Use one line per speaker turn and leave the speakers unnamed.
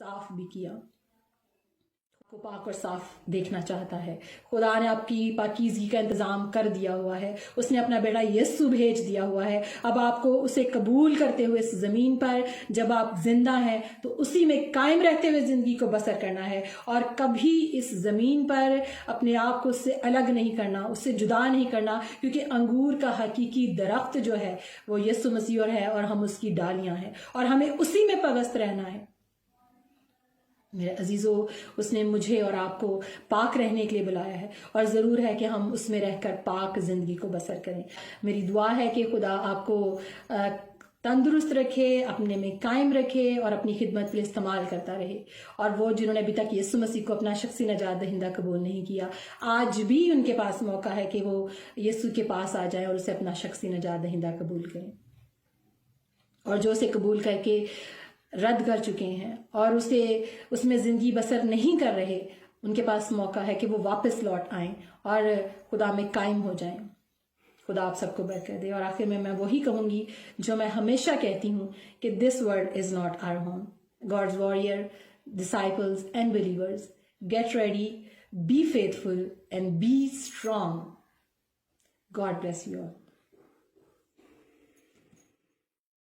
صاف بھی کیا، کو پاک اور صاف دیکھنا چاہتا ہے۔ خدا نے آپ کی پاکیزگی کا انتظام کر دیا ہوا ہے، اس نے اپنا بیٹا یسوع بھیج دیا ہوا ہے۔ اب آپ کو اسے قبول کرتے ہوئے اس زمین پر جب آپ زندہ ہیں تو اسی میں قائم رہتے ہوئے زندگی کو بسر کرنا ہے، اور کبھی اس زمین پر اپنے آپ کو اس سے الگ نہیں کرنا، اس سے جدا نہیں کرنا، کیونکہ انگور کا حقیقی درخت جو ہے وہ یسوع مسیح ہے اور ہم اس کی ڈالیاں ہیں، اور ہمیں اسی میں پوست رہنا ہے۔ میرے عزیزو، اس نے مجھے اور آپ کو پاک رہنے کے لیے بلایا ہے، اور ضرور ہے کہ ہم اس میں رہ کر پاک زندگی کو بسر کریں۔ میری دعا ہے کہ خدا آپ کو تندرست رکھے، اپنے میں قائم رکھے، اور اپنی خدمت کے لیے استعمال کرتا رہے۔ اور وہ جنہوں نے ابھی تک یسوع مسیح کو اپنا شخصی نجات دہندہ قبول نہیں کیا، آج بھی ان کے پاس موقع ہے کہ وہ یسوع کے پاس آ جائیں اور اسے اپنا شخصی نجات دہندہ قبول کریں، اور جو اسے قبول کر کے رد کر چکے ہیں اور اس میں زندگی بسر نہیں کر رہے، ان کے پاس موقع ہے کہ وہ واپس لوٹ آئیں اور خدا میں قائم ہو جائیں۔ خدا آپ سب کو برکت دے۔ اور آخر میں وہی کہوں گی جو میں ہمیشہ کہتی ہوں کہ this world is not our home. God's warrior, disciples and believers, get ready, be faithful and be strong. God bless you all.